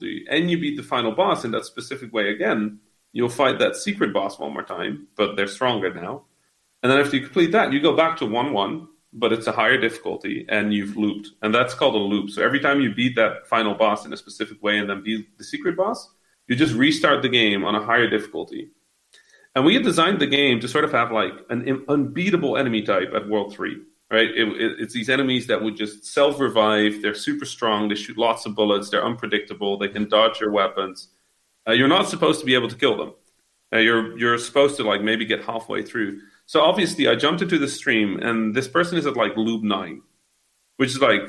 and you beat the final boss in that specific way again, you'll fight that secret boss one more time, but they're stronger now. And then after you complete that, you go back to 1-1, but it's a higher difficulty, and you've looped. And that's called a loop. So every time you beat that final boss in a specific way and then beat the secret boss, you just restart the game on a higher difficulty. And we had designed the game to sort of have like an unbeatable enemy type at World 3, right? It's these enemies that would just self-revive. They're super strong. They shoot lots of bullets. They're unpredictable. They can dodge your weapons. You're not supposed to be able to kill them. You're supposed to like maybe get halfway through. So obviously I jumped into the stream, and this person is at like loop 9, which is like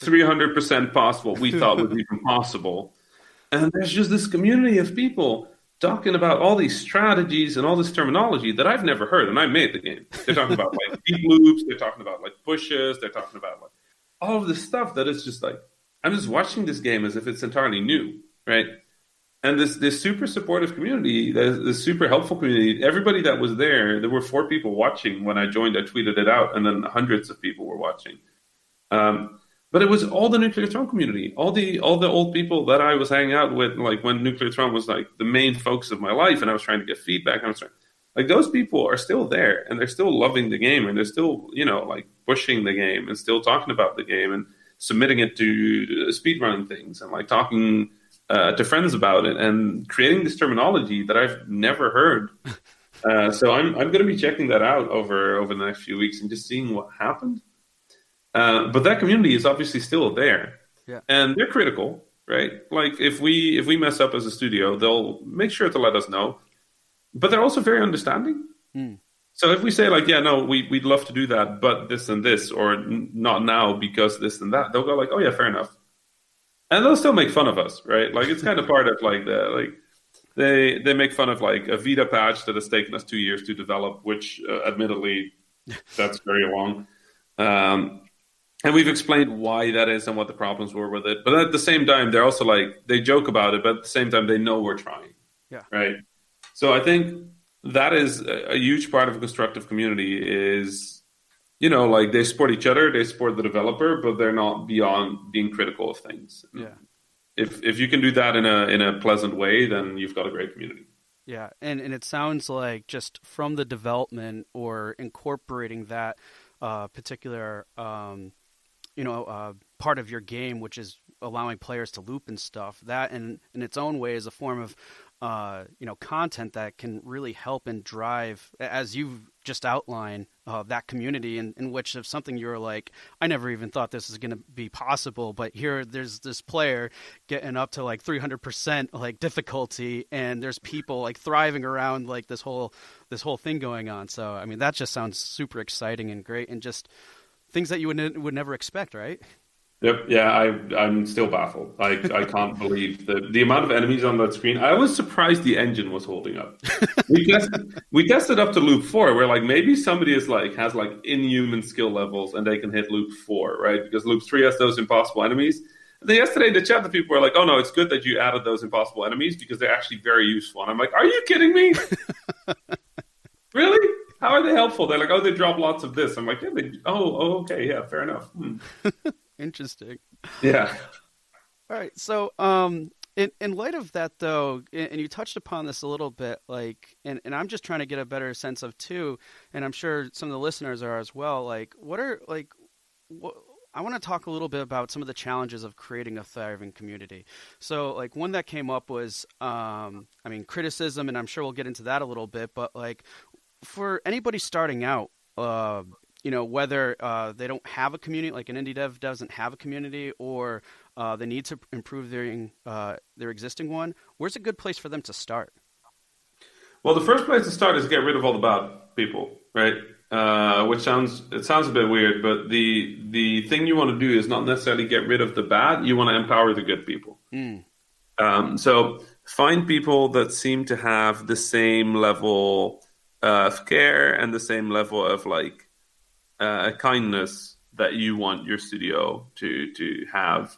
300% past what we thought was even possible. And there's just this community of people talking about all these strategies and all this terminology that I've never heard, and I made the game. They're talking about like deep loops, they're talking about like pushes, they're talking about like all of this stuff that is just like, I'm just watching this game as if it's entirely new, right? And this super supportive community, this super helpful community, everybody that was there were 4 people watching when I joined. I tweeted it out, and then hundreds of people were watching. But it was all the Nuclear Throne community, all the old people that I was hanging out with, like when Nuclear Throne was like the main focus of my life, and I was trying to get feedback. Like those people are still there, and they're still loving the game, and they're still like pushing the game and still talking about the game and submitting it to speedrunning things and like talking to friends about it and creating this terminology that I've never heard. So I'm going to be checking that out over the next few weeks and just seeing what happened. But that community is obviously still there, and they're critical, right? Like if we mess up as a studio, they'll make sure to let us know. But they're also very understanding. So if we say like, yeah, no, we'd love to do that, but this and this, or not now because this and that, they'll go like, oh yeah, fair enough. And they'll still make fun of us, right? Like it's kind of part of like they make fun of like a Vita patch that has taken us 2 years to develop, which admittedly that's very long. And we've explained why that is and what the problems were with it. But at the same time, they're also like, they joke about it, but at the same time, they know we're trying. Yeah. Right. So I think that is a huge part of a constructive community is, like they support each other, they support the developer, but they're not beyond being critical of things. Yeah. If you can do that in a pleasant way, then you've got a great community. Yeah. And it sounds like just from the development or incorporating that particular part of your game, which is allowing players to loop and stuff, that in its own way is a form of content that can really help and drive, as you've just outlined, that community in which if something you're like, I never even thought this is going to be possible, but here there's this player getting up to like 300% like difficulty, and there's people like thriving around like this whole thing going on. So I mean, that just sounds super exciting and great, and just things that you would never expect, right? Yep. Yeah, I'm still baffled. I can't believe the amount of enemies on that screen. I was surprised the engine was holding up. We tested up to loop 4, where like maybe somebody has like inhuman skill levels and they can hit loop 4, right? Because loop 3 has those impossible enemies. And then yesterday in the chat, the people were like, "Oh no, it's good that you added those impossible enemies because they're actually very useful." And I'm like, "Are you kidding me? Really? How are they helpful?" They're like, "Oh, they drop lots of this." I'm like, "Yeah, okay, yeah, fair enough." Interesting. Yeah. All right. So, in light of that, though, and you touched upon this a little bit, like, and I'm just trying to get a better sense of too, and I'm sure some of the listeners are as well. Like, I want to talk a little bit about some of the challenges of creating a thriving community. So, like, one that came up was, criticism, and I'm sure we'll get into that a little bit. But like, for anybody starting out, whether they don't have a community, like an indie dev doesn't have a community, or they need to improve their existing one, where's a good place for them to start? Well, the first place to start is get rid of all the bad people, right? Which sounds a bit weird, but the thing you want to do is not necessarily get rid of the bad. You want to empower the good people. So find people that seem to have the same level of care and the same level of like kindness that you want your studio to have,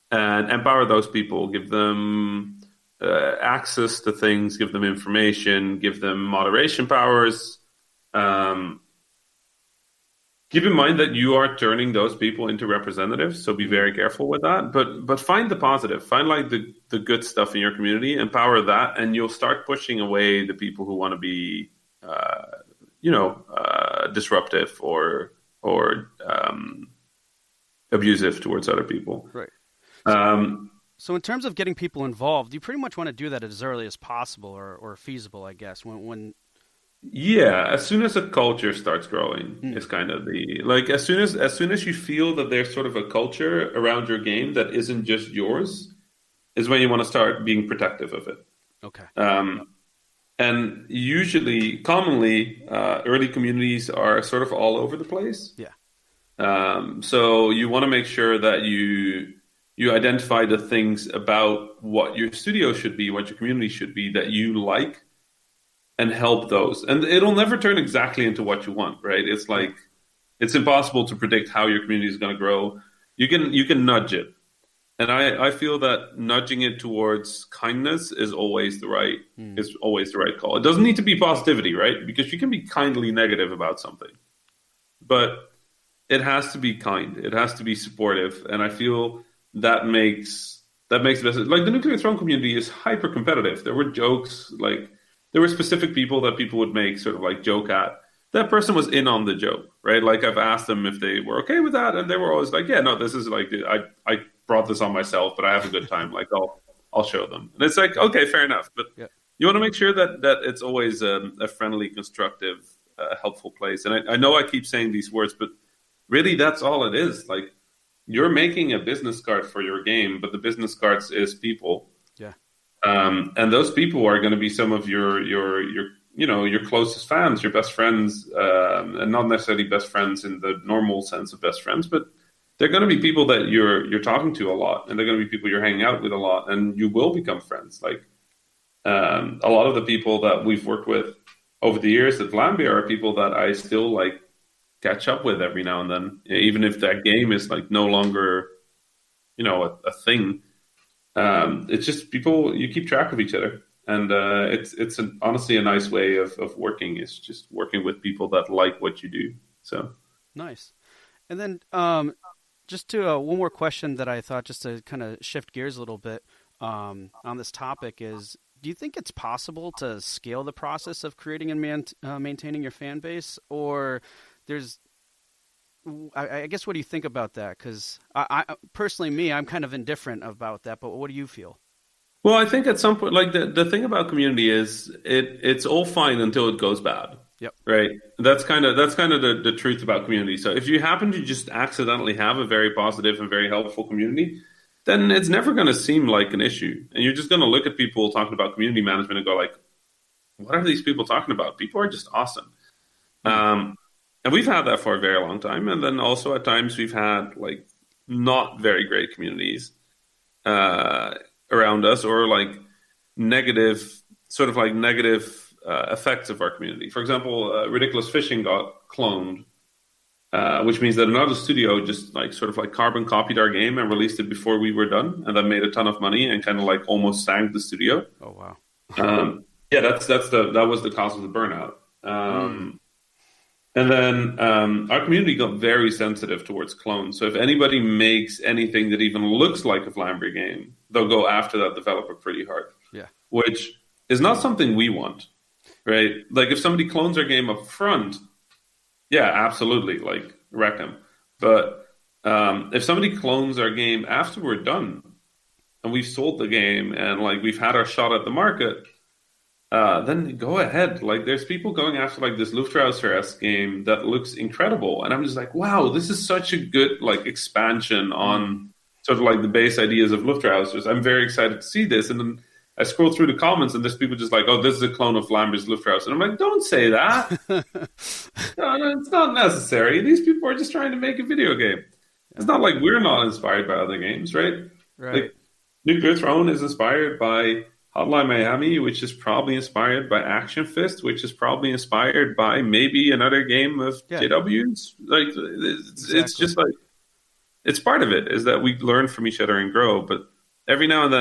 and empower those people. Give them access to things, give them information, give them moderation powers, Keep in mind that you are turning those people into representatives, so be Mm, very careful with that. But find the positive, find like the good stuff in your community, empower that, and you'll start pushing away the people who want to be, disruptive or abusive towards other people. right. So, Um, so in terms of getting people involved, you pretty much want to do that as early as possible or feasible, I guess. When Yeah, as soon as a culture starts growing mm, is kind of the like as soon as you feel that there's sort of a culture around your game that isn't just yours, is when you want to start being protective of it. okay, Um, and usually, commonly, early communities are sort of all over the place. yeah, So you want to make sure that you identify the things about what your studio should be, what your community should be that you like, and help those. And it'll never turn exactly into what you want, right? It's yeah, like it's impossible to predict how your community is going to grow. You can nudge it, and I feel that nudging it towards kindness mm, is always the right call. It doesn't need to be positivity, right? Because you can be kindly negative about something, but it has to be kind. It has to be supportive, and I feel that makes the best. Like the nuclear throne community is hyper competitive. There were jokes like there were specific people that people would make sort of like joke at. That person was in on the joke, right? Like I've asked them if they were okay with that, and they were always like, "Yeah, no, this is like I brought this on myself, but I have a good time. Like I'll show them." And it's like, okay, okay, fair enough, but yeah, you want to make sure that it's always a friendly, constructive, helpful place. And I know I keep saying these words, but really, that's all it is. Like you're making a business card for your game, but the business cards is people, yeah, and those people are going to be some of your closest fans, your best friends, and not necessarily best friends in the normal sense of best friends, but they're going to be people that you're talking to a lot, and they're going to be people you're hanging out with a lot, and you will become friends. Like a lot of the people that we've worked with over the years at Vlambeer are people that I still like catch up with every now and then, even if that game is like no longer, a thing. It's just people you keep track of each other, and honestly a nice way of working is just working with people that like what you do. So nice. And then just to one more question that I thought just to kind of shift gears a little bit on this topic is. Do you think it's possible to scale the process of creating and maintaining your fan base, or there's I guess what do you think about that? Because I personally, me, I'm kind of indifferent about that. But what do you feel? well, I think at some point, like the thing about community is it's all fine until it goes bad. Yep. Right. That's kind of the truth about community. So if you happen to just accidentally have a very positive and very helpful community, then it's never going to seem like an issue. And you're just going to look at people talking about community management and go like, what are these people talking about? People are just awesome. Hmm. Um, and we've had that for a very long time. And then also at times we've had like not very great communities uh, around us or like negative, sort of like negative effects of our community. For example, Ridiculous Fishing got cloned, which means that another studio just like sort of like carbon copied our game and released it before we were done, and then made a ton of money and kind of like almost sank the studio. Oh wow. Yeah, that was the cause of the burnout. Hmm. And then our community got very sensitive towards clones. So if anybody makes anything that even looks like a Vlambeer game, they'll go after that developer pretty hard, Yeah. which is not something we want, right? Like if somebody clones our game up front, yeah, absolutely, like wreck them. But if somebody clones our game after we're done and we've sold the game and like we've had our shot at the market, then go ahead. Like, there's people going after like this Luftrauser-esque game that looks incredible, and I'm just like, wow, this is such a good like expansion Hmm. on sort of like the base ideas of Luftrausers. I'm very excited to see this, and then I scroll through the comments, and there's people just like, oh, this is a clone of Lambert's Luftrauser, and I'm like, don't say that. No, no, it's not necessary. These people are just trying to make a video game. It's Yeah. not like we're not inspired by other games, right? Right. Like Nuclear Throne is inspired by Hotline Miami, which is probably inspired by Action Fist, which is probably inspired by maybe another game of Yeah. JW's. Like it's Exactly. just like it's part of it is that we learn from each other and grow. But every now and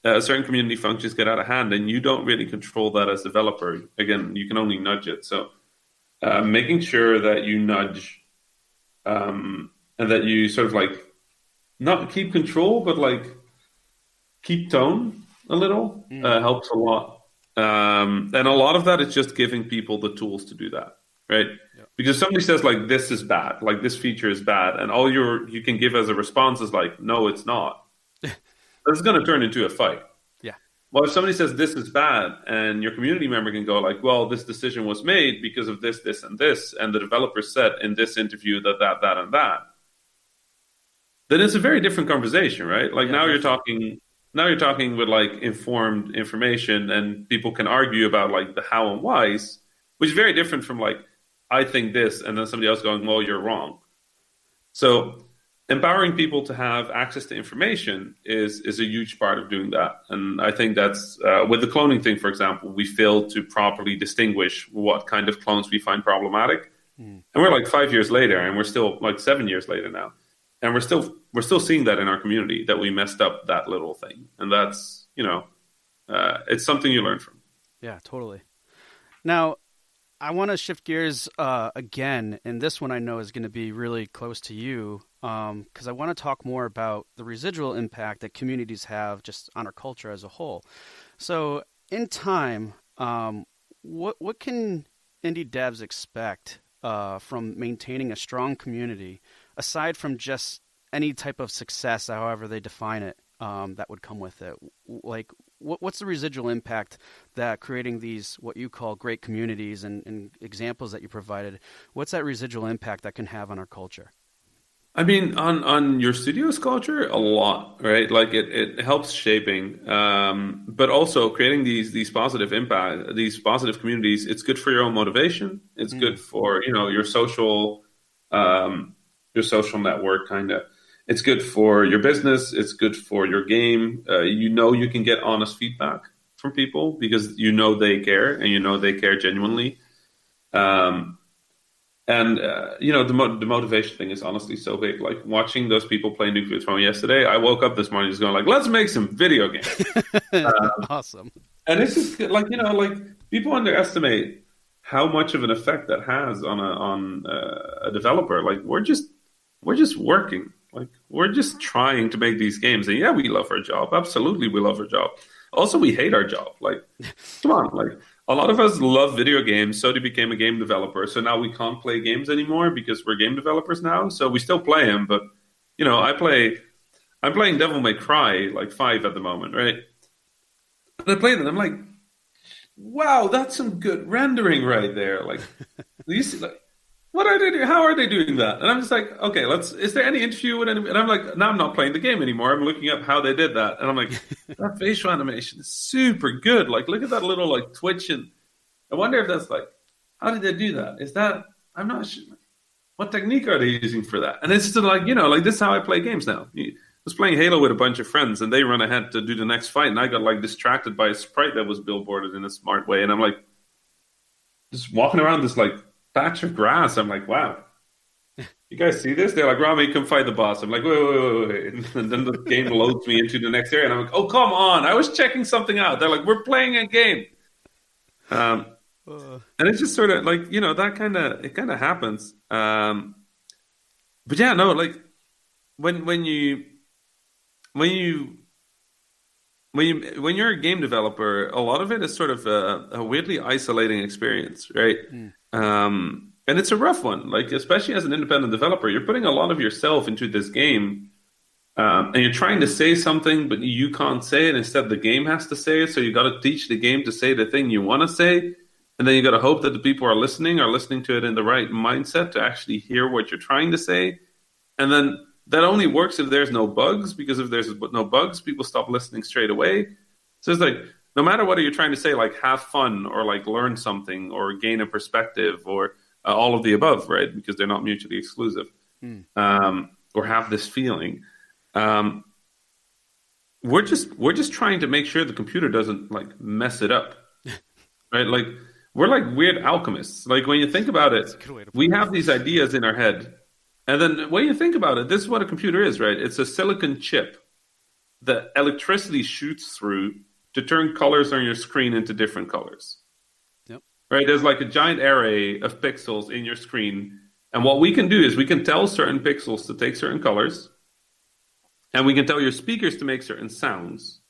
then, certain community functions get out of hand, and you don't really control that as developer. Again, you can only nudge it. So making sure that you nudge. and that you sort of like not keep control, but like keep tone a little Mm. helps a lot. And a lot of that is just giving people the tools to do that, right? Yep. Because somebody says like this is bad, like this feature is bad, and all you can give as a response is like, no, it's not. That's going to turn into a fight. Yeah. Well, if somebody says this is bad, and your community member can go like, well, this decision was made because of this, this, and this, and the developer said in this interview that, and that, then it's a very different conversation, right? Like Yeah, now you're definitely. talking now you're talking with like informed information, and people can argue about like the how and whys, which is very different from like I think this, and then somebody else going, well, you're wrong. So empowering people to have access to information is a huge part of doing that, and I think that's with the cloning thing, for example, we failed to properly distinguish what kind of clones we find problematic, Mm. and we're like 5 years later, and we're still like 7 years later now, and we're still seeing that in our community that we messed up that little thing, and that's it's something you learn from. Yeah, totally. Now, I want to shift gears again, and this one I know is going to be really close to you because I want to talk more about the residual impact that communities have just on our culture as a whole. So, in time, what can indie devs expect from maintaining a strong community, aside from just any type of success, however they define it, that would come with it? Like, what's the residual impact that creating these, what you call great communities and examples that you provided, what's that residual impact that can have on our culture? I mean, on your studio's culture, a lot, right? Like it helps shaping, but also creating these positive impact, these positive communities. It's good for your own motivation. It's Mm. good for your social network, kind of. It's good for your business. It's good for your game. You can get honest feedback from people because they care, and they care genuinely. Um, and the motivation thing is honestly so big. Like watching those people play Nuclear Throne yesterday, I woke up this morning just going like, "Let's make some video games." Awesome. And it's just like like people underestimate how much of an effect that has on a developer. Like we're just working. Like we're just trying to make these games, and yeah, we love our job. Absolutely, we love our job. Also, we hate our job. Like, come on, like a lot of us love video games, so they became a game developer. So now we can't play games anymore because we're game developers now. So we still play them, but I'm playing Devil May Cry like 5 at the moment, right? And I played it, and I'm like, wow, that's some good rendering right there. Like, you see, like, what are they doing? How are they doing that? And I'm just like, okay, is there any interview with any? And I'm like, now I'm not playing the game anymore. I'm looking up how they did that. And I'm like, that facial animation is super good. Like, look at that little like twitch. And I wonder if that's like, how did they do that? I'm not sure. What technique are they using for that? And it's still like, like this is how I play games now. I was playing Halo with a bunch of friends, and they run ahead to do the next fight, and I got like distracted by a sprite that was billboarded in a smart way, and I'm like, just walking around this like patch of grass. I'm like, wow, you guys see this? They're like, Rami, come fight the boss. I'm like, wait. And then the game loads me into the next area, and I'm like, oh, come on, I was checking something out. They're like, we're playing a game. And it's just sort of like, that kind of happens. But yeah, no, like when you when you when you're a game developer, a lot of it is sort of a weirdly isolating experience, right? Mm. And it's a rough one, like especially as an independent developer, you're putting a lot of yourself into this game, and you're trying to say something, but you can't say it. Instead, the game has to say it. So you got to teach the game to say the thing you want to say, and then you got to hope that the people are listening to it in the right mindset to actually hear what you're trying to say. And then that only works if there's no bugs, because if there's no bugs, people stop listening straight away. So it's like, no matter what you're trying to say, like have fun or like learn something or gain a perspective or all of the above, right? Because they're not mutually exclusive, or have this feeling. We're just trying to make sure the computer doesn't like mess it up, right? Like we're like weird alchemists. Like when you think about it, we have these ideas in our head. And then when you think about it, this is what a computer is, right? It's a silicon chip that electricity shoots through to turn colors on your screen into different colors. Yep. Right? There's like a giant array of pixels in your screen, And what we can do is we can tell certain pixels to take certain colors, and we can tell your speakers to make certain sounds.